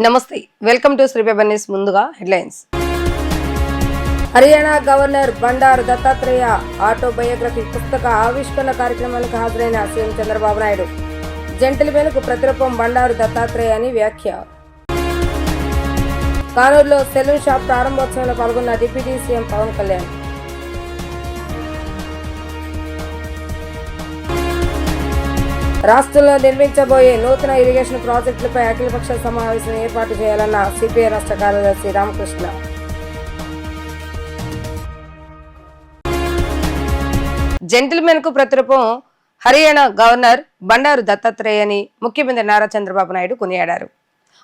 నమస్తే, welcome to శ్రీపెపర్ news. ముందుగా headlines. Haryana governor Bandaru Dattatreya autobiography పుస్తక ఆవిష్కరణ కార్యక్రమానికి హాజరైన సీఎం చంద్రబాబు నాయుడు. జెంటిల్మెన్కు ప్రతిరూపం బండారు దత్తాత్రేయ అని వ్యాఖ్య. కానూరులో సెలూన్ షాప్ ప్రారంభోత్సవంలో పాల్గొన్న డిప్యూటీ సీఎం పవన్ కళ్యాణ్. రాష్ట్రంలో నిర్మించబోయే నూతన ఇరిగేషన్ ప్రాజెక్టులపై అఖిలపక్ష సమావేశం ఏర్పాటు చేయాలన్న సిపిఐ రాష్ట్ర కార్యదర్శి రామకృష్ణ. జెంటిల్మెన్ కు ప్రతిరూపం హర్యానా గవర్నర్ బండారు దత్తాత్రేయ అని ముఖ్యమంత్రి నారా చంద్రబాబు నాయుడు కొనియాడారు.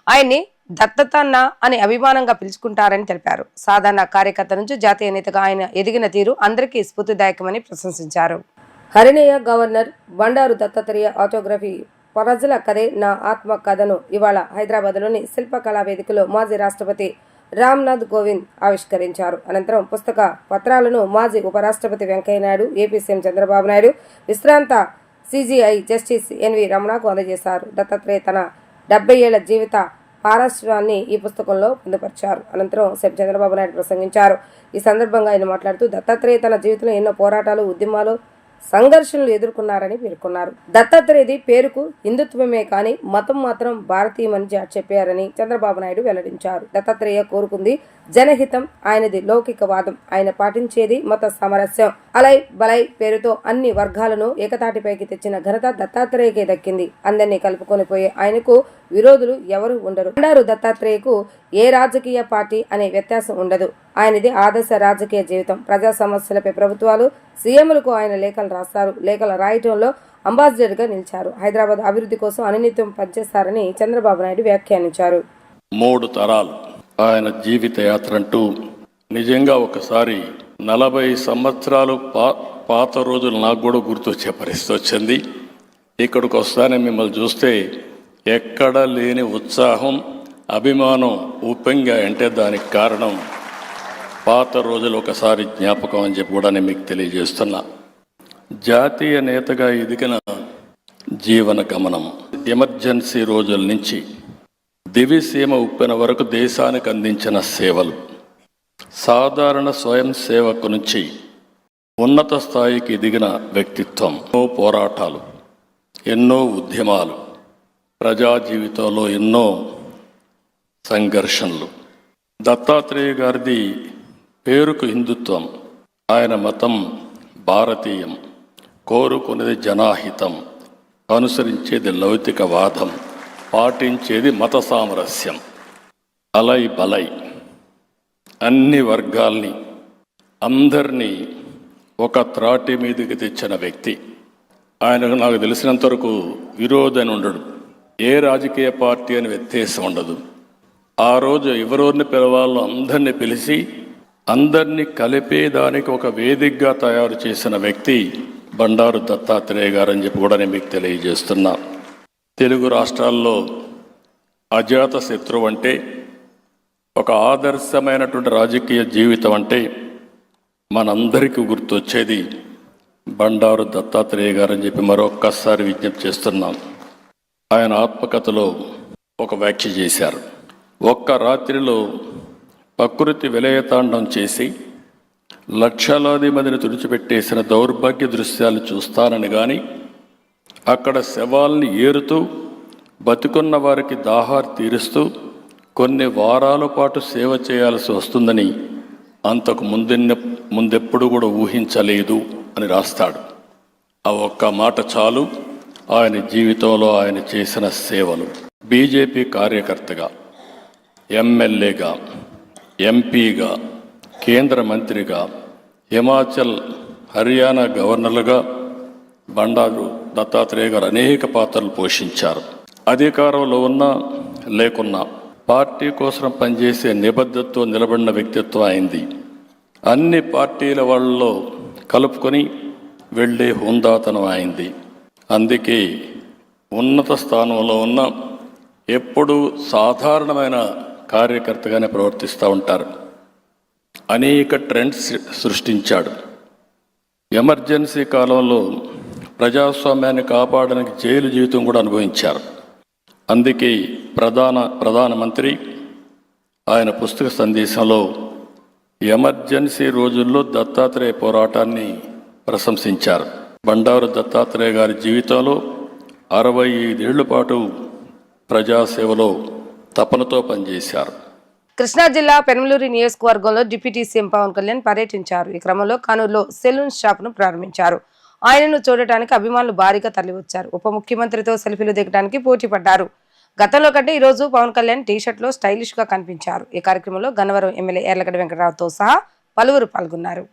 ఆయన్ని దత్తతన్న అని అభిమానంగా పిలుచుకుంటారని తెలిపారు. సాధారణ కార్యకర్త నుంచి జాతీయ నేతగా ఆయన ఎదిగిన తీరు అందరికీ స్ఫూర్తిదాయకమని ప్రశంసించారు. హర్యానా గవర్నర్ బండారు దత్తాత్రేయ ఆటోగ్రఫీ ప్రజల కథే నా ఆత్మ కథను ఇవాళ హైదరాబాద్లోని శిల్పకళా వేదికలో మాజీ రాష్ట్రపతి రామ్నాథ్ కోవింద్ ఆవిష్కరించారు. అనంతరం పుస్తక పత్రాలను మాజీ ఉపరాష్ట్రపతి వెంకయ్యనాయుడు, ఏపీ సీఎం చంద్రబాబు నాయుడు, విశ్రాంత సిజిఐ జస్టిస్ ఎన్వి రమణకు అందజేశారు. దత్తాత్రేయ తన 70 ఏళ్ల జీవిత పారశ్వాన్ని ఈ పుస్తకంలో పొందుపరిచారు. అనంతరం సీఎం చంద్రబాబు నాయుడు ప్రసంగించారు. ఈ సందర్భంగా ఆయన మాట్లాడుతూ దత్తాత్రేయ తన జీవితంలో ఎన్నో పోరాటాలు, ఉద్యమాలు, సంఘర్షణలు ఎదుర్కొన్నారని పేర్కొన్నారు. దత్తాత్రేయది పేరుకు హిందుత్వమే కానీ మతం మాత్రం భారతీయమని చెప్పారని చంద్రబాబు నాయుడు వెల్లడించారు. దత్తాత్రేయ కోరుకుంది జనహితం, ఆయనది లౌకికవాదం, ఆయన పాటించేది మత సామరస్యం. అలై బలై పేరుతో అన్ని వర్గాలను ఏకతాటిపైకి తెచ్చిన ఘనత దత్తాత్రేయకే దక్కింది. అందరినీ కలుపుకొని పోయే ఆయనకు విరోధులు ఎవరు ఉండరు. బండారు దత్తాత్రేయకు ఏ రాజకీయ పార్టీ అనే వ్యత్యాసం ఉండదు. ఆయనది ఆదర్శ రాజకీయ జీవితం. ప్రజా సమస్యలపై ప్రభుత్వాలు, సీఎంలకు ఆయన లేఖలు రాస్తారు. లేఖలు రాయటంలో అంబాసిడర్ గా నిలిచారు. హైదరాబాద్ అభివృద్ధి కోసం అనినిత్యం పనిచేస్తారని చంద్రబాబు నాయుడు వ్యాఖ్యానించారు. 3 తరాలు ఆయన జీవిత యాత్ర అంటూ నిజంగా ఒకసారి 40 సంవత్సరాలు పాత రోజులు నాకు కూడా గుర్తొచ్చే పరిస్థితి వచ్చింది. ఇక్కడికి వస్తానే మిమ్మల్ని చూస్తే ఎక్కడ లేని ఉత్సాహం, అభిమానం ఉప్పొంగా అంటే దానికి కారణం పాత రోజులు ఒకసారి జ్ఞాపకం అని చెప్పి కూడా నేను మీకు తెలియజేస్తున్నా. జాతీయ నేతగా ఎదిగిన జీవన గమనం, ఎమర్జెన్సీ రోజుల నుంచి దివిసీమ ఉప్పెన వరకు దేశానికి అందించిన సేవలు, సాధారణ స్వయం సేవకు నుంచి ఉన్నత స్థాయికి ఎదిగిన వ్యక్తిత్వం, ఎన్నో పోరాటాలు, ఎన్నో ఉద్యమాలు, ప్రజా జీవితంలో ఎన్నో సంఘర్షణలు. దత్తాత్రేయ గారిది పేరుకు హిందుత్వం, ఆయన మతం భారతీయం, కోరుకునేది జనాహితం, అనుసరించేది లౌకికవాదం, పాటించేది మత సామరస్యం. అలై బలై అన్ని వర్గాల్ని, అందరినీ ఒక త్రాటి మీదకి తెచ్చిన వ్యక్తి. ఆయనకు నాకు తెలిసినంతవరకు విరోధని ఉండడు. ఏ రాజకీయ పార్టీ అని వ్యత్యాసం ఉండదు. ఆ రోజు ఎవరోరిని పిలవాలో అందరినీ పిలిచి అందరినీ కలిపేదానికి ఒక వేదికగా తయారు చేసిన వ్యక్తి బండారు దత్తాత్రేయ గారు అని చెప్పి కూడా నేను మీకు తెలియజేస్తున్నా. తెలుగు రాష్ట్రాల్లో అజాత శత్రువు అంటే, ఒక ఆదర్శమైనటువంటి రాజకీయ జీవితం అంటే మనందరికీ గుర్తొచ్చేది బండారు దత్తాత్రేయ గారు అని చెప్పి మరొక్కసారి విజ్ఞప్తి చేస్తున్నాం. ఆయన ఆత్మకథలో ఒక వ్యాఖ్య చేశారు. ఒక్క రాత్రిలో ప్రకృతి విలయతాండం చేసి లక్షలాది మందిని తుడిచిపెట్టేసిన దౌర్భాగ్య దృశ్యాలు చూస్తానని కానీ, అక్కడ శవాల్ని ఏరుతూ బతికున్న వారికి దాహార్ తీరుస్తూ కొన్ని వారాల పాటు సేవ చేయాల్సి వస్తుందని అంతకు ముందెప్పుడు కూడా ఊహించలేదు అని రాస్తాడు. ఆ ఒక్క మాట చాలు ఆయన జీవితంలో ఆయన చేసిన సేవలు. బీజేపీ కార్యకర్తగా, ఎమ్మెల్యేగా, ఎంపీగా, కేంద్ర మంత్రిగా, హిమాచల్, హర్యానా గవర్నర్లుగా బండారు దత్తాత్రేయ గారు అనేక పాత్రలు పోషించారు. అధికారంలో ఉన్నా లేకున్నా పార్టీ కోసం పనిచేసే నిబద్ధతతో నిలబడిన వ్యక్తిత్వం అయింది. అన్ని పార్టీల వాళ్ళలో కలుపుకొని వెళ్ళే హుందాతనం అయింది. అందుకే ఉన్నత స్థానంలో ఉన్న ఎప్పుడూ సాధారణమైన కార్యకర్తగానే ప్రవర్తిస్తూ ఉంటారు. అనేక ట్రెండ్స్ సృష్టించాడు. ఎమర్జెన్సీ కాలంలో ప్రజాస్వామ్యాన్ని కాపాడడానికి జైలు జీవితం కూడా అనుభవించారు. అందుకే ప్రధానమంత్రి ఆయన పుస్తక సందేశంలో ఎమర్జెన్సీ రోజుల్లో దత్తాత్రేయ పోరాటాన్ని ప్రశంసించారు. బండారు దత్తాత్రేయ గారి జీవితంలో 65 ఏళ్ల పాటు ప్రజాసేవలో తపనతో పనిచేశారు. కృష్ణా జిల్లా పెనమలూరు నియోజకవర్గంలో డిప్యూటీ సీఎం పవన్ కళ్యాణ్ పర్యటించారు. ఈ క్రమంలో కానూరులో సెలూన్ షాప్ ను ప్రారంభించారు. ఆయనను చూడటానికి అభిమానులు భారీగా తరలివచ్చారు. ఉప ముఖ్యమంత్రితో సెల్ఫీలు దిగడానికి పోటీ పడ్డారు. గతంలో కంటే ఈ రోజు పవన్ కళ్యాణ్ టీషర్ట్ లో స్టైలిష్ గా కనిపించారు. ఈ కార్యక్రమంలో గన్నవరం ఎమ్మెల్యే యార్లగడ్డ వెంకటరావుతో సహా పలువురు పాల్గొన్నారు.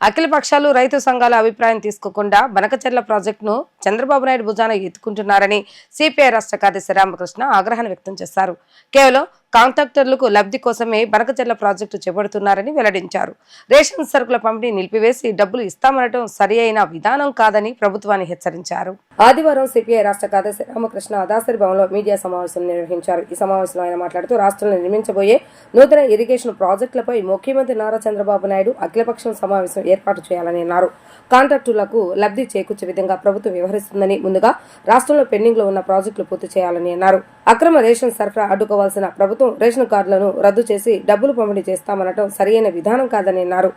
అఖిల పక్షాలు రైతు సంఘాల అభిప్రాయం తీసుకోకుండా బనకచెర్ల ప్రాజెక్టును చంద్రబాబు నాయుడు భుజాన ఎత్తుకుంటున్నారని సిపిఐ రాష్ట్ర కార్యదర్శి రామకృష్ణ ఆగ్రహాన్ని వ్యక్తం చేశారు. కేవలం కాంట్రాక్టర్లకు లబ్ధి కోసమే బనకచెర్ల ప్రాజెక్టు చేపడుతున్నారని వెల్లడించారు. రేషన్ సరుకుల పంపిణీ నిలిపివేసి డబ్బులు ఇస్తామనటం సరి అయిన విధానం కాదని ప్రభుత్వాన్ని హెచ్చరించారు. ఆదివారం సిపిఐ రాష్ట్ర కార్యదర్శి రామకృష్ణ దాసరి భవన్లో మీడియా సమావేశం నిర్వహించారు. ఈ సమావేశంలో ఆయన మాట్లాడుతూ రాష్ట్రంలో నిర్మించబోయే నూతన ఇరిగేషన్ ప్రాజెక్టులపై ముఖ్యమంత్రి నారా చంద్రబాబు నాయుడు అఖిలపక్షం సమావేశం ఏర్పాటు చేయాలని అన్నారు. కాంట్రాక్టులకు లబ్ధి చేకూర్చే విధంగా ప్రభుత్వం వ్యవహరిస్తుందని, ముందుగా రాష్ట్రంలో పెండింగ్ లో ఉన్న ప్రాజెక్టులు పూర్తి చేయాలని అన్నారు. అక్రమ రేషన్ సరఫరా అడ్డుకోవాల్సిన ప్రభుత్వం రేషన్ కార్డులను రద్దు చేసి డబ్బులు పంపిణీ చేస్తామనటం సరియైన విధానం కాదని అన్నారు.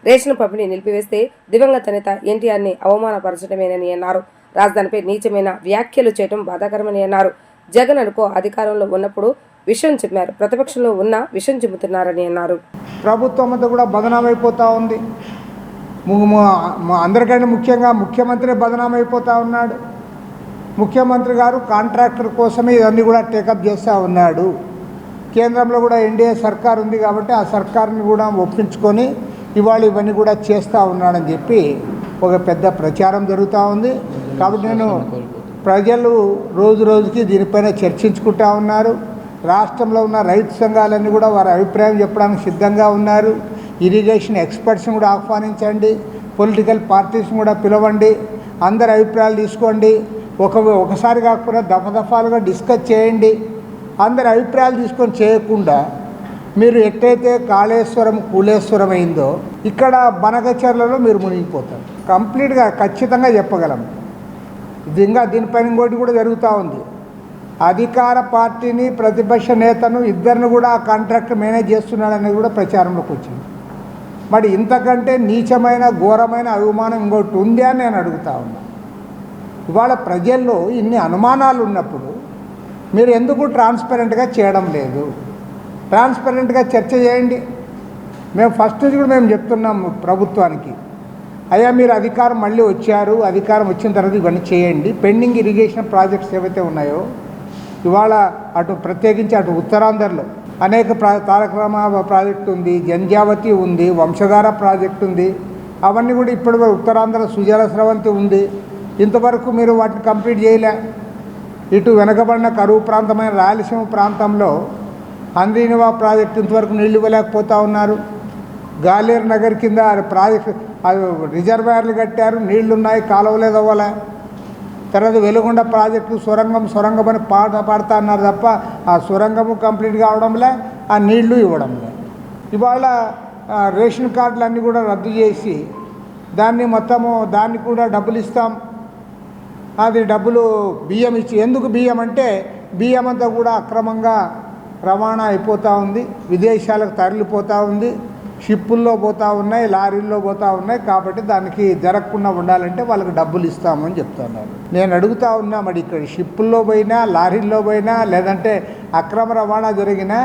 రేషన్ పంపిణీ నిలిపివేస్తే దివంగత నేత ఎన్టీఆర్ ని అవమానపరచడమేనని అన్నారు. రాజధానిపై నీచమైన వ్యాఖ్యలు చేయడం బాధాకరమని అన్నారు. జగన్ అనుకో అధికారంలో ఉన్నప్పుడు విషయం చెప్పారు. ప్రతిపక్షంలో ఉన్న విషయం చెబుతున్నారని అన్నారు. ప్రభుత్వం అంతా కూడా బదనామైపోతూ ఉంది. అందరికంటే ముఖ్యంగా ముఖ్యమంత్రి బదనామైపోతూ ఉన్నాడు. ముఖ్యమంత్రి గారు కాంట్రాక్టర్ కోసమే ఇవన్నీ కూడా టేకప్ చేస్తూ ఉన్నాడు. కేంద్రంలో కూడా ఎన్డీఏ సర్కార్ ఉంది కాబట్టి ఆ సర్కార్ని కూడా ఒప్పించుకొని ఇవాళ ఇవన్నీ కూడా చేస్తూ ఉన్నాడని చెప్పి ఒక పెద్ద ప్రచారం జరుగుతూ ఉంది. కాబట్టి నేను ప్రజలు రోజు రోజుకి దీనిపైన చర్చించుకుంటూ ఉన్నారు. రాష్ట్రంలో ఉన్న రైతు సంఘాలన్నీ కూడా వారి అభిప్రాయం చెప్పడానికి సిద్ధంగా ఉన్నారు. ఇరిగేషన్ ఎక్స్పర్ట్స్ని కూడా ఆహ్వానించండి, పొలిటికల్ పార్టీస్ని కూడా పిలవండి, అందరి అభిప్రాయాలు తీసుకోండి. ఒకసారి కాకపోయినా దఫాలుగా డిస్కస్ చేయండి. అందరి అభిప్రాయాలు తీసుకొని చేయకుండా మీరు ఎట్టయితే కాళేశ్వరం కూలేశ్వరం అయిందో ఇక్కడ బనకచర్లలో మీరు మునిగిపోతారు. కంప్లీట్గా ఖచ్చితంగా చెప్పగలం. దీనిపైన ఇంకోటి కూడా జరుగుతూ ఉంది. అధికార పార్టీని ప్రతిపక్ష నేతను ఇద్దరిని కూడా ఆ కాంట్రాక్ట్ మేనేజ్ చేస్తున్నాడనేది కూడా ప్రచారంలోకి వచ్చింది. మరి ఇంతకంటే నీచమైన ఘోరమైన అవమానం ఇంకోటి ఉంది అని నేను అడుగుతా ఉన్నా. ఇవాళ ప్రజల్లో ఇన్ని అనుమానాలు ఉన్నప్పుడు మీరు ఎందుకు ట్రాన్స్పరెంట్గా చేయడం లేదు? ట్రాన్స్పరెంట్గా చర్చ చేయండి. మేము ఫస్ట్ నుంచి కూడా మేము చెప్తున్నాం ప్రభుత్వానికి, అయ్యా మీరు అధికారం మళ్ళీ వచ్చారు, అధికారం వచ్చిన తర్వాత ఇవన్నీ చేయండి. పెండింగ్ ఇరిగేషన్ ప్రాజెక్ట్స్ ఏవైతే ఉన్నాయో ఇవాళ అటు ప్రత్యేకించి అటు ఉత్తరాంధ్రలో అనేక తారక రామ ప్రాజెక్టు ఉంది, జంజావతి ఉంది, వంశధార ప్రాజెక్టు ఉంది. అవన్నీ కూడా ఇప్పటి వరకు ఉత్తరాంధ్ర సుజల స్రవంతి ఉంది. ఇంతవరకు మీరు వాటిని కంప్లీట్ చేయలే. ఇటు వెనకబడిన కరువు ప్రాంతమైన రాయలసీమ ప్రాంతంలో అంద్రీనివా ప్రాజెక్టు ఇంతవరకు నీళ్లు ఇవ్వలేకపోతూ ఉన్నారు. గాలేరు నగర్ కింద ప్రాజెక్టు రిజర్వాయర్లు కట్టారు, నీళ్లున్నాయి, కాలువలేదు అవ్వలే. తర్వాత వెలుగొండ ప్రాజెక్టు సొరంగం అని పాడుతా అన్నారు తప్ప ఆ సొరంగము కంప్లీట్ కావడంలే, ఆ నీళ్లు ఇవ్వడంలే. ఇవాళ రేషన్ కార్డులు అన్నీ కూడా రద్దు చేసి దాన్ని కూడా డబ్బులు ఇస్తాం, అది డబ్బులు బియ్యం ఇచ్చి, ఎందుకు బియ్యం అంటే బియ్యం అంతా కూడా అక్రమంగా రవాణా అయిపోతూ ఉంది, విదేశాలకు తరలిపోతూ ఉంది, షిప్పుల్లో పోతూ ఉన్నాయి, లారీల్లో పోతూ ఉన్నాయి. కాబట్టి దానికి జరగకుండా ఉండాలంటే వాళ్ళకి డబ్బులు ఇస్తామని చెప్తున్నారు. నేను అడుగుతా ఉన్నా, మరి ఇక్కడ షిప్పుల్లో పోయినా లారీల్లో పోయినా లేదంటే అక్రమ రవాణా జరిగినా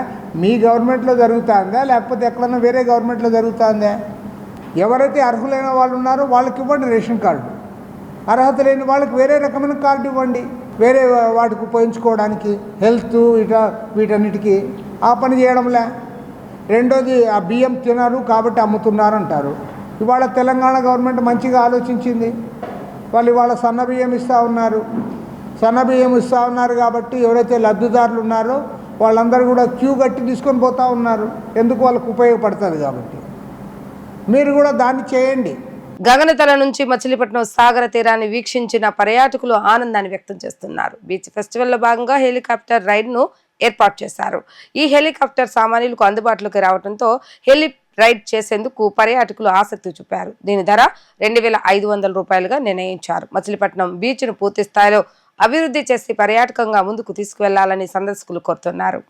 మీ గవర్నమెంట్లో జరుగుతుందా లేకపోతే ఎక్కడన్నా వేరే గవర్నమెంట్లో జరుగుతుందా? ఎవరైతే అర్హులైన వాళ్ళు ఉన్నారో వాళ్ళకి ఇవ్వండి రేషన్ కార్డు, అర్హత లేని వాళ్ళకి వేరే రకమైన కార్డు ఇవ్వండి, వేరే వాటికి ఉపయోగించుకోవడానికి, హెల్త్ వీటన్నిటికీ. ఆ పని చేయడంలే. రెండోది, ఆ బియ్యం తినరు కాబట్టి అమ్ముతున్నారు అంటారు. ఇవాళ తెలంగాణ గవర్నమెంట్ మంచిగా ఆలోచించింది. వాళ్ళు ఇవాళ సన్న బియ్యం ఇస్తూ ఉన్నారు కాబట్టి ఎవరైతే లబ్ధిదారులు ఉన్నారో వాళ్ళందరూ కూడా క్యూ కట్టి తీసుకొని పోతూ ఉన్నారు. ఎందుకు? వాళ్ళకు ఉపయోగపడుతుంది కాబట్టి. మీరు కూడా దాన్ని చేయండి. గగనతల నుంచి మచిలీపట్నం సాగర తీరాన్ని వీక్షించిన పర్యాటకులు ఆనందాన్ని వ్యక్తం చేస్తున్నారు. బీచ్ ఫెస్టివల్లో భాగంగా హెలికాప్టర్ రైడ్ ను ఏర్పాటు చేశారు. ఈ హెలికాప్టర్ సామాన్యులకు అందుబాటులోకి రావడంతో హెలి రైడ్ చేసేందుకు పర్యాటకులు ఆసక్తి చూపారు. దీని ధర 2,500 రూపాయలుగా నిర్ణయించారు. మచిలీపట్నం బీచ్ ను పూర్తి స్థాయిలో అభివృద్ధి చేసి పర్యాటకంగా ముందుకు తీసుకువెళ్లాలని సందర్శకులు కోరుతున్నారు.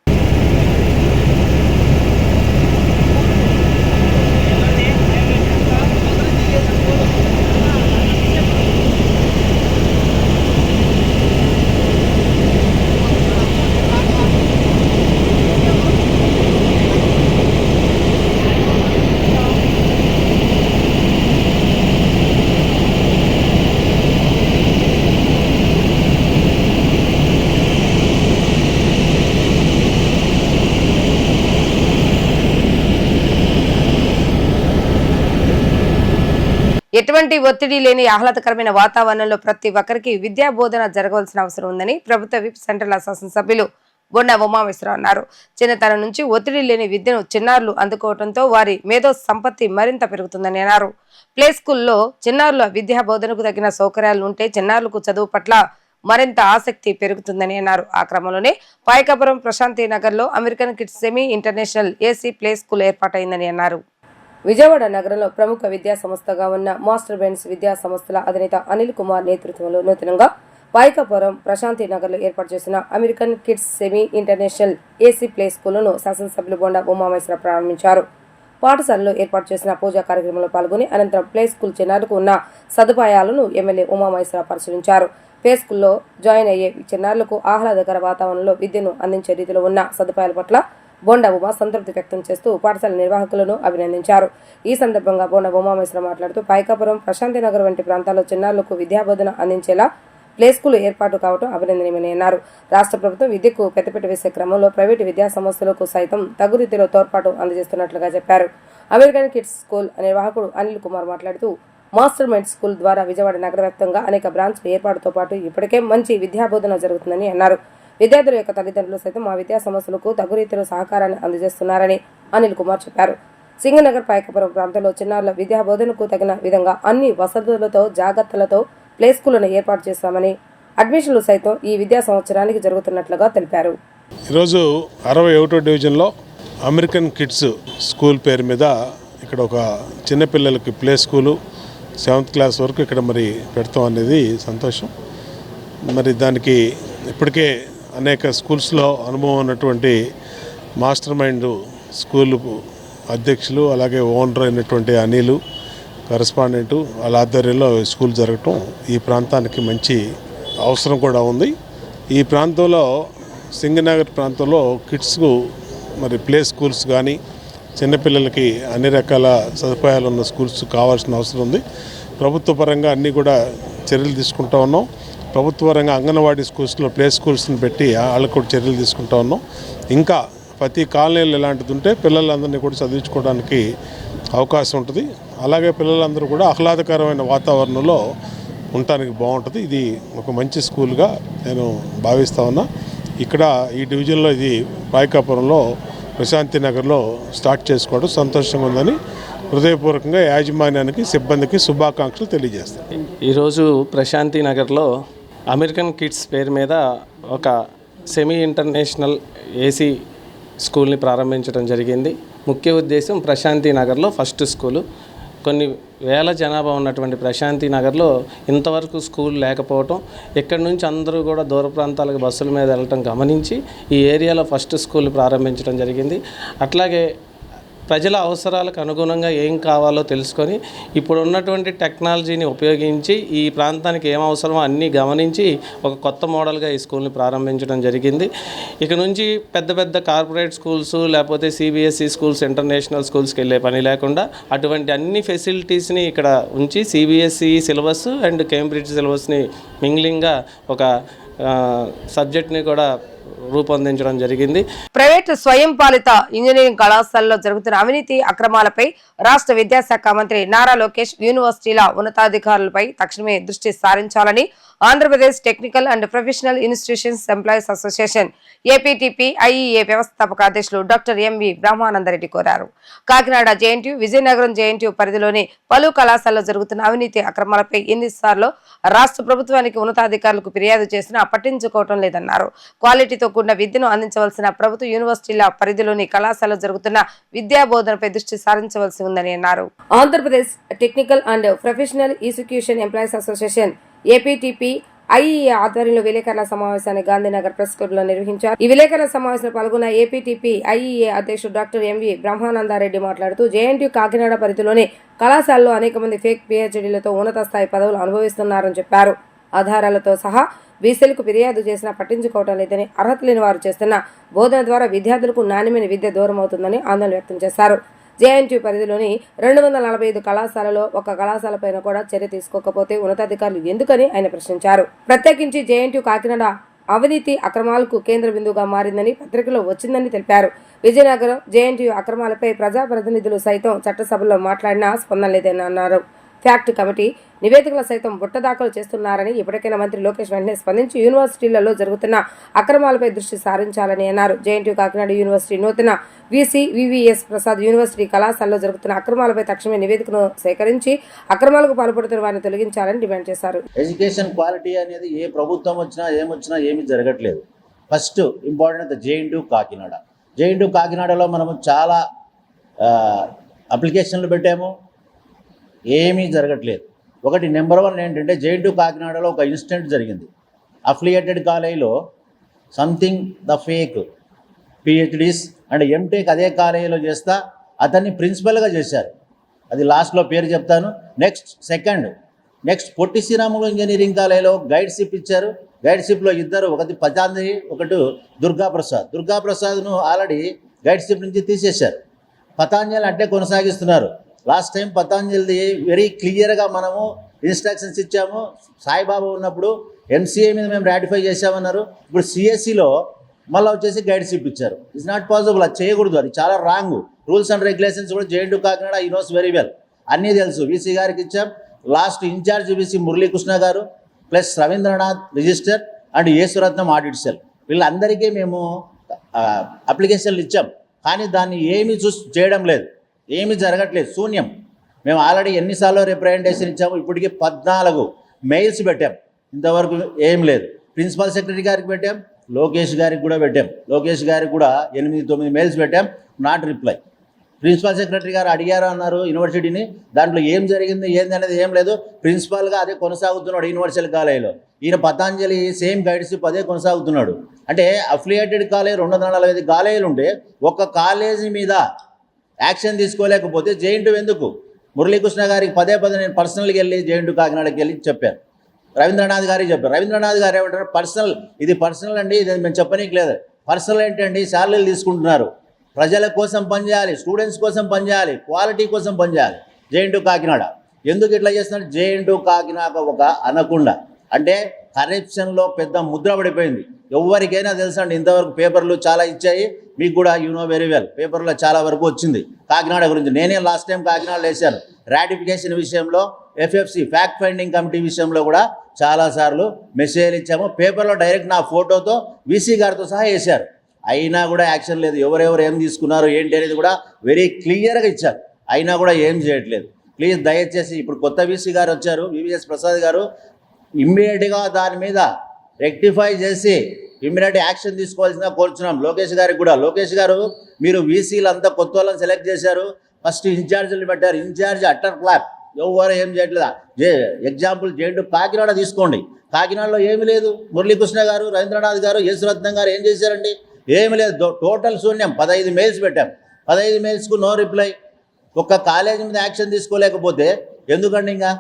ఎటువంటి ఒత్తిడి లేని ఆహ్లాదకరమైన వాతావరణంలో ప్రతి ఒక్కరికి విద్యా బోధన జరగవలసిన అవసరం ఉందని ప్రభుత్వ విప్ సెంట్రల్ శాసనసభ్యులు బొండా ఉమామేశ్వరరావు అన్నారు. చిన్నతనం నుంచి ఒత్తిడి లేని విద్యను చిన్నారులు అందుకోవడంతో వారి మేధో సంపత్తి మరింత పెరుగుతుందని అన్నారు. ప్లే స్కూల్లో చిన్నారుల విద్యా బోధనకు తగిన సౌకర్యాలు ఉంటే చిన్నారులకు చదువు పట్ల మరింత ఆసక్తి పెరుగుతుందని అన్నారు. ఆ క్రమంలోనే పాయకాపురం ప్రశాంతి నగర్ లో American kids semi international AC play school ఏర్పాటైందని అన్నారు. విజయవాడ నగరంలో ప్రముఖ విద్యా సంస్థగా ఉన్న మాస్టర్ బెన్స్ విద్యా సంస్థల అధినేత అనిల్ కుమార్ నేతృత్వంలో నూతనంగా పాయకాపురం ప్రశాంతి నగర్ లో ఏర్పాటు చేసిన American kids semi international AC play school ను శాసనసభ్యులు బొండా ఉమామేశ్వరరావు ప్రారంభించారు. పాఠశాలలో ఏర్పాటు చేసిన పూజా కార్యక్రమంలో పాల్గొని అనంతరం ప్లే స్కూల్ చిన్నారులకు ఉన్న సదుపాయాలను ఎమ్మెల్యే ఉమామహేశ్వరరావు పరిశీలించారు. ప్లే స్కూల్లో జాయిన్ అయ్యే చిన్నారులకు ఆహ్లాదకర వాతావరణంలో విద్యను అందించే రీతిలో ఉన్న సదుపాయాల పట్ల బోండా ఉమా సంతృప్తి వ్యక్తం చేస్తూ పాఠశాల నిర్వాహకులను అభినందించారు. ఈ సందర్భంగా బోండా ఉమామహేశ్వరరావు మాట్లాడుతూ పాయకాపురం, ప్రశాంతినగర్ వంటి ప్రాంతాల్లో చిన్నారులకు విద్యాబోధన అందించేలా ప్లే స్కూల్ ఏర్పాటు కావడం అభినందనీయమని అన్నారు. రాష్ట్ర ప్రభుత్వం విద్యకు పెద్దపీట వేసే క్రమంలో ప్రైవేటు విద్యా సంస్థలకు సైతం తగు రీతిలో తోడ్పాటు అందజేస్తున్నట్లుగా చెప్పారు. అమెరికన్ కిడ్స్ స్కూల్ నిర్వాహకుడు అనిల్ కుమార్ మాట్లాడుతూ మాస్టర్ మైండ్ స్కూల్ ద్వారా విజయవాడ నగర వ్యాప్తంగా అనేక బ్రాంచ్ల ఏర్పాటుతో పాటు ఇప్పటికే మంచి విద్యాబోధన జరుగుతుందని అన్నారు. విద్యార్థుల యొక్క తల్లిదండ్రులు సైతం మా విద్యా సంస్థలకు తగు రీతిలో సహకారాన్ని అందజేస్తున్నారని అనిల్ కుమార్ చెప్పారు. సింగనగర్, పాయకపురం ప్రాంతంలో చిన్నారుల విద్యాబోధనకు తగిన విధంగా అన్ని వసతులతో జాగ్రత్తలతో ప్లే స్కూళ్లను ఏర్పాటు చేస్తామని, అడ్మిషన్లు సైతం ఈ విద్యా సంవత్సరానికి జరుగుతున్నట్లుగా తెలిపారు. ఈరోజు 61వ డివిజన్లో అమెరికన్ కిడ్స్ స్కూల్ పేరు మీద ఇక్కడ ఒక చిన్నపిల్లలకి ప్లే స్కూలు 7th క్లాస్ వరకు ఇక్కడ మరి పెడతాం అనేది సంతోషం. మరి దానికి ఇప్పటికే అనేక స్కూల్స్లో అనుభవం ఉన్నటువంటి మాస్టర్ మైండ్ స్కూల్ అధ్యక్షులు, అలాగే ఓనర్ అయినటువంటి అనిలు, కరెస్పాండెంటు వాళ్ళ ఆధ్వర్యంలో స్కూల్ జరగటం ఈ ప్రాంతానికి మంచి అవసరం కూడా ఉంది. ఈ ప్రాంతంలో సింగనగర్ ప్రాంతంలో కిడ్స్కు మరి ప్లే స్కూల్స్ కానీ చిన్నపిల్లలకి అన్ని రకాల సదుపాయాలు ఉన్న స్కూల్స్ కావాల్సిన అవసరం ఉంది. ప్రభుత్వ పరంగా అన్నీ కూడా చర్యలు తీసుకుంటా ఉన్నాం. ప్రభుత్వ పరంగా అంగన్వాడీ స్కూల్స్లో ప్లే స్కూల్స్ని పెట్టి వాళ్ళకు కూడా చర్యలు తీసుకుంటా ఉన్నాం. ఇంకా ప్రతి కాలనీలు ఇలాంటిది ఉంటే పిల్లలందరినీ కూడా చదివించుకోవడానికి అవకాశం ఉంటుంది. అలాగే పిల్లలందరూ కూడా ఆహ్లాదకరమైన వాతావరణంలో ఉండటానికి బాగుంటుంది. ఇది ఒక మంచి స్కూల్గా నేను భావిస్తా ఉన్నా. ఇక్కడ ఈ డివిజన్లో ఇది పాయకాపురంలో ప్రశాంతి నగర్లో స్టార్ట్ చేసుకోవడం సంతోషంగా ఉందని హృదయపూర్వకంగా యాజమాన్యానికి, సిబ్బందికి శుభాకాంక్షలు తెలియజేస్తాను. ఈరోజు ప్రశాంతి నగర్లో అమెరికన్ కిడ్స్ పేరు మీద ఒక సెమీ ఇంటర్నేషనల్ ఏసీ స్కూల్ని ప్రారంభించడం జరిగింది. ముఖ్య ఉద్దేశం ప్రశాంతి నగర్లో ఫస్ట్ స్కూలు. కొన్ని వేల జనాభా ఉన్నటువంటి ప్రశాంతి నగర్లో ఇంతవరకు స్కూల్ లేకపోవటం, ఇక్కడి నుంచి అందరూ కూడా దూర ప్రాంతాలకు బస్సుల మీద వెళ్ళటం గమనించి ఈ ఏరియాలో ఫస్ట్ స్కూల్ ప్రారంభించడం జరిగింది. అట్లాగే ప్రజల అవసరాలకు అనుగుణంగా ఏం కావాలో తెలుసుకొని ఇప్పుడు ఉన్నటువంటి టెక్నాలజీని ఉపయోగించి ఈ ప్రాంతానికి ఏం అవసరమో అన్నీ గమనించి ఒక కొత్త మోడల్గా ఈ స్కూల్ని ప్రారంభించడం జరిగింది. ఇక నుంచి పెద్ద పెద్ద కార్పొరేట్ స్కూల్స్ లేకపోతే సిబిఎస్ఈ స్కూల్స్, ఇంటర్నేషనల్ స్కూల్స్కి వెళ్ళే పని లేకుండా అటువంటి అన్ని ఫెసిలిటీస్ని ఇక్కడ ఉంచి సిబిఎస్ఈ సిలబస్ అండ్ కేంబ్రిడ్జ్ సిలబస్ని మింగ్లింగ్గా ఒక సబ్జెక్ట్ని కూడా రూపొందించడం జరిగింది. ప్రైవేటు స్వయం పాలిత ఇంజనీరింగ్ కళాశాలలో జరుగుతున్న అవినీతి అక్రమాలపై రాష్ట్ర విద్యాశాఖ మంత్రి నారా లోకేష్ యూనివర్సిటీల ఉన్నతాధికారులపై తక్షణమే దృష్టి సారించాలని Andhra Pradesh technical and professional institutions employees association APTP IEA వ్యవస్థాపక అధ్యక్షులు డాక్టర్ ఎంవి బ్రహ్మానందరెడ్డి కోరారు. కాకినాడ జేఎన్టీయూ, విజయనగరం జేఎన్టీయూ పరిధిలోని పలు కళాశాలలో జరుగుతున్న అవినీతి అక్రమాలపై ఎన్నిసార్లు రాష్ట్ర ప్రభుత్వానికి ఉన్నతాధికారులకు ఫిర్యాదు చేసినా పట్టించుకోవటం లేదన్నారు. క్వాలిటీతో కూడిన విద్యను అందించవలసిన ప్రభుత్వ యూనివర్సిటీల పరిధిలోని కళాశాలలో జరుగుతున్న విద్యా బోధనపై దృష్టి సారించవలసి ఉందని అన్నారు. Andhra Pradesh technical and professional institution employees association APTP IEA ఆధ్వర్యంలో విలేకరుల సమావేశాన్ని గాంధీనగర్ ప్రెస్ క్లబ్ లో నిర్వహించారు. ఈ విలేకరుల సమావేశంలో పాల్గొన్న ఏపీటీపీ ఐఈఏ అధ్యక్షుడు డాక్టర్ ఎంవి బ్రహ్మానందరెడ్డి మాట్లాడుతూ జేఎన్టీయూ కాకినాడ పరిధిలోని కళాశాలలో అనేక మంది ఫేక్ పిహెచ్డీలతో ఉన్నత స్థాయి పదవులు అనుభవిస్తున్నారని చెప్పారు. ఆధారాలతో సహా బీసీలకు ఫిర్యాదు చేసినా పట్టించుకోవడం లేదని, అర్హత లేని వారు చేస్తున్న బోధన ద్వారా విద్యార్థులకు నాణ్యమైన విద్య దూరం అవుతుందని ఆందోళన వ్యక్తం చేశారు. జేఎన్టీయూ పరిధిలోని 245 కళాశాలలో ఒక కళాశాలపైన కూడా చర్య తీసుకోకపోతే ఉన్నతాధికారులు ఎందుకని ఆయన ప్రశ్నించారు. ప్రత్యేకించి జేఎన్టీయూ కాకినాడ అవినీతి అక్రమాలకు కేంద్ర బిందువుగా మారిందని పత్రికలో వచ్చిందని తెలిపారు. విజయనగరం జేఎన్టీయూ అక్రమాలపై ప్రజాప్రతినిధులు సైతం చట్టసభలో మాట్లాడినా స్పందన లేదని అన్నారు. ఫ్యాక్ట్ కమిటీ నివేదికలు సైతం బుట్టదాఖలు చేస్తున్నారని, ఇప్పటికైనా మంత్రి లోకేష్ వెంటనే స్పందించి యూనివర్సిటీలలో జరుగుతున్న అక్రమాలపై దృష్టి సారించాలని అన్నారు. జేఎన్టీయూ కాకినాడ యూనివర్సిటీ నూతన వీసీ వివిఎస్ ప్రసాద్ యూనివర్సిటీ కళాశాలలో జరుగుతున్న అక్రమాలపై తక్షణమే నివేదికను సేకరించి అక్రమాలకు పాల్పడుతున్న వారిని తొలగించాలని డిమాండ్ చేశారు. ఎడ్యుకేషన్ క్వాలిటీ అనేది ఏ ప్రభుత్వం వచ్చినా ఏమీ జరగట్లేదు. First important JNTU Kakinada. JNTU కాకినాడలో మనము చాలా అప్లికేషన్లు పెట్టాము, ఏమీ జరగట్లేదు. ఒకటి నెంబర్ 1 ఏంటంటే జేఎన్టీయూ కాకినాడలో ఒక ఇన్సిడెంట్ జరిగింది. అఫిలియేటెడ్ కాలేజీలో something the fake PhDs and MTech అదే కాలేజీలో చేస్తా అతన్ని ప్రిన్సిపల్గా చేశారు. అది లాస్ట్లో పేరు చెప్తాను. నెక్స్ట్ పొట్టి శ్రీరాములు ఇంజనీరింగ్ కాలేజీలో గైడ్షిప్ ఇచ్చారు. గైడ్షిప్లో ఇద్దరు, ఒకటి పతాంజలి, ఒకటి దుర్గాప్రసాద్ను ఆల్రెడీ గైడ్షిప్ నుంచి తీసేశారు. పతాంజలి అంటే కొనసాగిస్తున్నారు. లాస్ట్ టైం పతాంజలిది వెరీ క్లియర్గా మనము ఇన్స్ట్రక్షన్స్ ఇచ్చాము. సాయిబాబా ఉన్నప్పుడు ఎంసీఏ మీద మేము రాటిఫై చేశామన్నారు. ఇప్పుడు సిఎస్సిలో మళ్ళీ వచ్చేసి గైడ్షిప్ ఇచ్చారు. It's not possible. అది చేయకూడదు, అది చాలా రాంగ్. రూల్స్ అండ్ రెగ్యులేషన్స్ కూడా జేఎన్‌టీయూ కాకినాడ ఈ నోస్ వెరీ వెల్, అన్నీ తెలుసు. వీసీ గారికి ఇచ్చాం. Last incharge VC Muralikrishna garu plus Ravindranath register and Yesuratnam audit cell, వీళ్ళందరికీ మేము అప్లికేషన్లు ఇచ్చాం. కానీ దాన్ని ఏమీ చేయడం లేదు, ఏమీ జరగట్లేదు, శూన్యం. మేము ఆల్రెడీ ఎన్నిసార్లు రిప్రజెంటేషన్ ఇచ్చాము. ఇప్పటికీ 14 మెయిల్స్ పెట్టాం, ఇంతవరకు ఏం లేదు. ప్రిన్సిపల్ సెక్రటరీ గారికి పెట్టాం, లోకేష్ గారికి కూడా పెట్టాం. లోకేష్ గారికి కూడా 8-9 మెయిల్స్ పెట్టాం, నాట్ రిప్లై. ప్రిన్సిపల్ సెక్రటరీ గారు అడిగారు అన్నారు యూనివర్సిటీని, దాంట్లో ఏం జరిగింది ఏంది అనేది ఏం లేదు. ప్రిన్సిపల్గా అదే కొనసాగుతున్నాడు యూనివర్సల్ కాలేజీలో. ఈయన పతాంజలి సేమ్ గైడ్షిప్ అదే కొనసాగుతున్నాడు. అంటే అఫిలియేటెడ్ కాలేజ్ 245 కాలేజీలు ఉంటే ఒక్క కాలేజీ మీద యాక్షన్ తీసుకోలేకపోతే జేఎన్‌టీయూ ఎందుకు? మురళీకృష్ణ గారికి పదే నేను పర్సనల్గా వెళ్ళి జేఎన్‌టీయూ కాకినాడకి వెళ్ళి చెప్పాను. రవీంద్రనాథ్ గారికి చెప్పారు. రవీంద్రనాథ్ గారు ఏమంటారు, ఇది పర్సనల్ అండి, ఇది మేము చెప్పనీకి లేదు. పర్సనల్ ఏంటండి, శాలరీలు తీసుకుంటున్నారు. ప్రజల కోసం పనిచేయాలి, స్టూడెంట్స్ కోసం పనిచేయాలి, క్వాలిటీ కోసం పనిచేయాలి. జేఎన్‌టీయూ కాకినాడ ఎందుకు ఇట్లా చేస్తున్నారు? జేఎన్‌టీయూ కాకినాడ ఒక అనకుండా, అంటే కరప్షన్లో పెద్ద ముద్ర పడిపోయింది. ఎవరికైనా తెలుసండి. ఇంతవరకు పేపర్లు చాలా ఇచ్చాయి, మీకు కూడా యూ నో వెరీ వెల్. పేపర్లో చాలా వరకు వచ్చింది కాకినాడ గురించి. నేనే లాస్ట్ టైం కాకినాడలో వేశాను. రాటిఫికేషన్ విషయంలో, ఎఫ్ఎఫ్సి ఫ్యాక్ట్ ఫైండింగ్ కమిటీ విషయంలో కూడా చాలాసార్లు మెసేజ్లు ఇచ్చాము. పేపర్లో డైరెక్ట్ నా ఫోటోతో వీసీ గారితో సహా వేశారు. అయినా కూడా యాక్షన్ లేదు. ఎవరెవరు ఏం తీసుకున్నారు ఏంటి అనేది కూడా వెరీ క్లియర్గా ఇచ్చారు. అయినా కూడా ఏం చేయట్లేదు. ప్లీజ్ దయచేసి ఇప్పుడు కొత్త వీసీ గారు వచ్చారు, వివిఎస్ ప్రసాద్ గారు, ఇమ్మీడియట్గా దాని మీద రెక్టిఫై చేసి ఇమ్మీడియట్ యాక్షన్ తీసుకోవాల్సిందిగా కోరుచున్నాం. లోకేష్ గారికి కూడా, లోకేష్ గారు మీరు వీసీలు అంతా కొత్త వాళ్ళని సెలెక్ట్ చేశారు, ఫస్ట్ ఇన్ఛార్జీలు పెట్టారు. ఇన్ఛార్జ్ అట్టర్ క్లాప్, ఎవరు ఏం చేయట్లేదా? ఎగ్జాంపుల్ జేఎన్‌టీయూ కాకినాడ తీసుకోండి. కాకినాడలో ఏమీ లేదు. మురళీకృష్ణ గారు, రవీంద్రనాథ్ గారు, యేసురత్నం గారు ఏం చేశారండి? ఏమి లేదు, టోటల్ శూన్యం. 15 మెయిల్స్ పెట్టాం, 15 మెయిల్స్కు నో రిప్లై. ఒక్క కాలేజీ మీద యాక్షన్ తీసుకోలేకపోతే ఎందుకండి? ఇంకా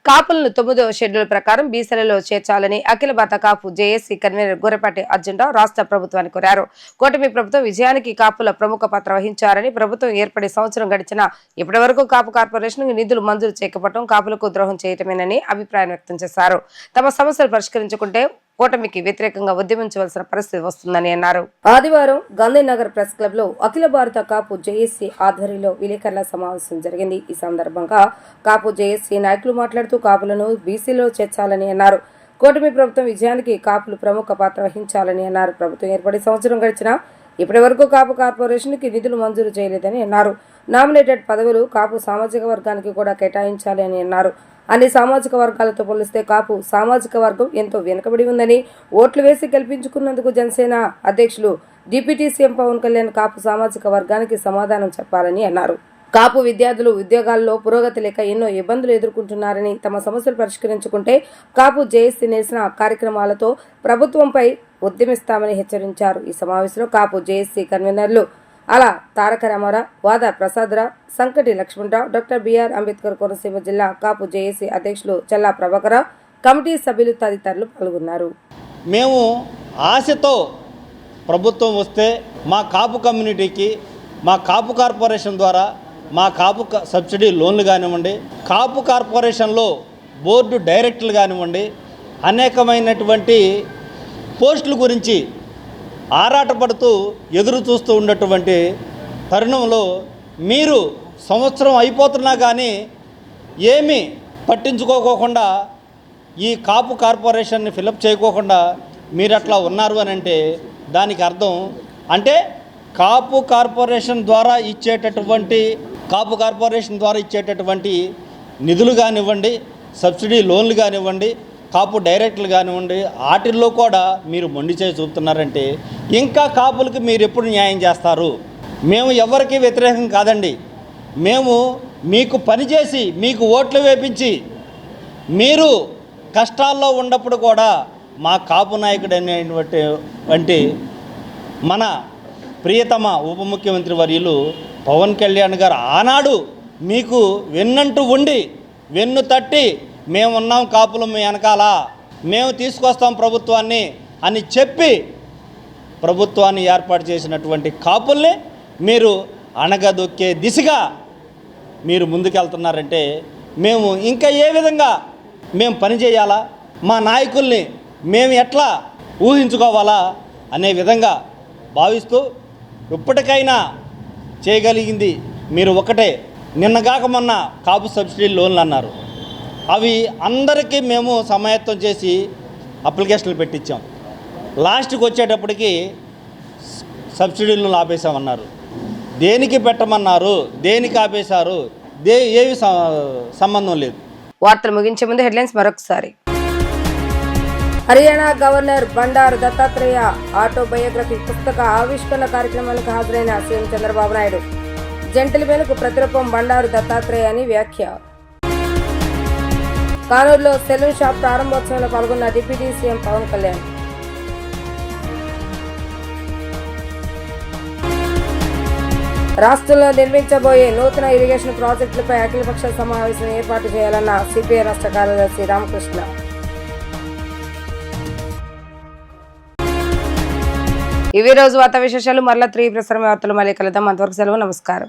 కాపులను 9వ షెడ్యూల్ ప్రకారం బీసీలలో చేర్చాలని అఖిల భారత కాపు జేఏసీ కన్వీనర్ గొర్రెపాటి అర్జునరావు రాష్ట్ర ప్రభుత్వాన్ని కోరారు. కూటమి ప్రభుత్వం విజయానికి కాపుల ప్రముఖ పాత్ర వహించారని, ప్రభుత్వం ఏర్పడి సంవత్సరం గడిచినా ఇప్పటి వరకు కాపు కార్పొరేషన్ నిధులు మంజూరు చేయకపోవడం కాపులకు ద్రోహం చేయటమేనని అభిప్రాయం వ్యక్తం చేశారు. తమ సమస్యలు పరిష్కరించుకుంటే కూటమికి వ్యతిరేకంగా ఉద్యమించవలసిన పరిస్థితి వస్తుందని అన్నారు. ఆదివారం గాంధీనగర్ ప్రెస్ క్లబ్ లో అఖిల భారత కాపు జేఏసీ ఆధ్వర్యంలో విలేకరుల సమావేశం జరిగింది. ఈ సందర్భంగా కాపు జేఏసీ నాయకులు మాట్లాడుతూ కాపులను బీసీలో చేర్చాలని అన్నారు. కూటమి ప్రభుత్వం విజయానికి కాపులు ప్రముఖ పాత్ర వహించాలని అన్నారు. ప్రభుత్వం ఏర్పడి సంవత్సరం గడిచినా ఇప్పటి వరకు కాపు కార్పొరేషన్ కి నిధులు మంజూరు చేయలేదని అన్నారు. నామినేటెడ్ పదవులు కాపు సామాజిక వర్గానికి కూడా కేటాయించాలి అని అన్నారు. అన్ని సామాజిక వర్గాలతో పోలిస్తే కాపు సామాజిక వర్గం ఎంతో వెనుకబడి ఉందని, ఓట్లు వేసి గెలిపించుకున్నందుకు జనసేన అధ్యక్షులు డిప్యూటీ సీఎం పవన్ కళ్యాణ్ కాపు సామాజిక వర్గానికి సమాధానం చెప్పాలని అన్నారు. కాపు విద్యార్థులు ఉద్యోగాల్లో పురోగతి లేక ఎన్నో ఇబ్బందులు ఎదుర్కొంటున్నారని, తమ సమస్యలు పరిష్కరించుకుంటే కాపు జేఏసీ నేసిన కార్యక్రమాలతో ప్రభుత్వంపై ఉద్యమిస్తామని హెచ్చరించారు. ఈ సమావేశంలో కాపు జేఏసీ కన్వీనర్లు అలా తారక రామారావు, వాద ప్రసాదరావు, సంకటి లక్ష్మణరావు, డాక్టర్ బిఆర్ అంబేద్కర్ కోనసీమ జిల్లా కాపు జేఏసీ అధ్యక్షులు చల్లా ప్రభాకరరావు, కమిటీ సభ్యులు తదితరులు పాల్గొన్నారు. మేము ఆశతో ప్రభుత్వం వస్తే మా కాపు కమ్యూనిటీకి, మా కాపు కార్పొరేషన్ ద్వారా మా కాపు సబ్సిడీ లోన్లు కానివ్వండి, కాపు కార్పొరేషన్లో బోర్డు డైరెక్టర్లు కానివ్వండి, అనేకమైనటువంటి పోస్టుల గురించి ఆరాటపడుతూ ఎదురు చూస్తూ ఉన్నటువంటి తరుణంలో మీరు సంవత్సరం అయిపోతున్నా కానీ ఏమీ పట్టించుకోకుండా ఈ కాపు కార్పొరేషన్ని ఫిలప్ చేయకోకుండా మీరు అట్లా ఉన్నారు అని అంటే దానికి అర్థం అంటే కాపు కార్పొరేషన్ ద్వారా ఇచ్చేటటువంటి నిధులు కానివ్వండి, సబ్సిడీ లోన్లు కానివ్వండి, కాపు డైరెక్టర్లు కానివ్వండి, వాటిల్లో కూడా మీరు మొండి చేసి చూపుతున్నారంటే ఇంకా కాపులకి మీరు ఎప్పుడు న్యాయం చేస్తారు? మేము ఎవరికీ వ్యతిరేకం కాదండి. మేము మీకు పనిచేసి మీకు ఓట్లు వేపించి మీరు కష్టాల్లో ఉన్నప్పుడు కూడా మా కాపు నాయకుడు అనేటువంటి మన ప్రియతమ ఉప ముఖ్యమంత్రి వర్యులు పవన్ కళ్యాణ్ గారు ఆనాడు మీకు వెన్నంటూ ఉండి వెన్ను తట్టి మేమున్నాం కాపులు మీ వెనకాల, మేము తీసుకొస్తాం ప్రభుత్వాన్ని అని చెప్పి ప్రభుత్వాన్ని ఏర్పాటు చేసినటువంటి కాపుల్ని మీరు అణగదొక్కే దిశగా మీరు ముందుకెళ్తున్నారంటే మేము ఇంకా ఏ విధంగా మేము పనిచేయాలా, మా నాయకుల్ని మేము ఎట్లా ఊహించుకోవాలా అనే విధంగా భావిస్తూ ఇప్పటికైనా చేయగలిగింది మీరు ఒకటే. నిన్నగాక మొన్న కాపు సబ్సిడీ లోన్లు అన్నారు, అవి అందరికీ మేము సమాయత్తం చేసి అప్లికేషన్లు పెట్టించాం. లాస్ట్కి వచ్చేటప్పటికి సబ్సిడీలను ఆపేసామన్నారు. దేనికి పెట్టమన్నారు, దేనికి ఆపేశారు, ఏవి సంబంధం లేదు. వార్తలు ముగించే ముందు హెడ్లైన్స్ మరొకసారి. హర్యానా గవర్నర్ బండారు దత్తాత్రేయ ఆటోబయోగ్రఫీ పుస్తక ఆవిష్కరణ కార్యక్రమానికి హాజరైన సీఎం చంద్రబాబు నాయుడు. జెంటిల్మెన్కు ప్రతిరూపం బండారు దత్తాత్రేయ అని వ్యాఖ్య. కానూరులో సెలూన్ షాప్ ప్రారంభోత్సవంలో పాల్గొన్న డిప్యూటీ సీఎం పవన్ కళ్యాణ్. రాష్ట్రంలో నిర్మించబోయే నూతన ఇరిగేషన్ ప్రాజెక్టులపై అఖిలపక్ష సమావేశం ఏర్పాటు చేయాలన్న సిపిఐ రాష్ట్ర కార్యదర్శి రామకృష్ణ. ఇవి రోజు వార్తా విశేషాలు. మరలా 3 ప్రసారం వార్తలు మళ్ళీ కలుద్దాం. అంతవరకు సెలవు, నమస్కారం.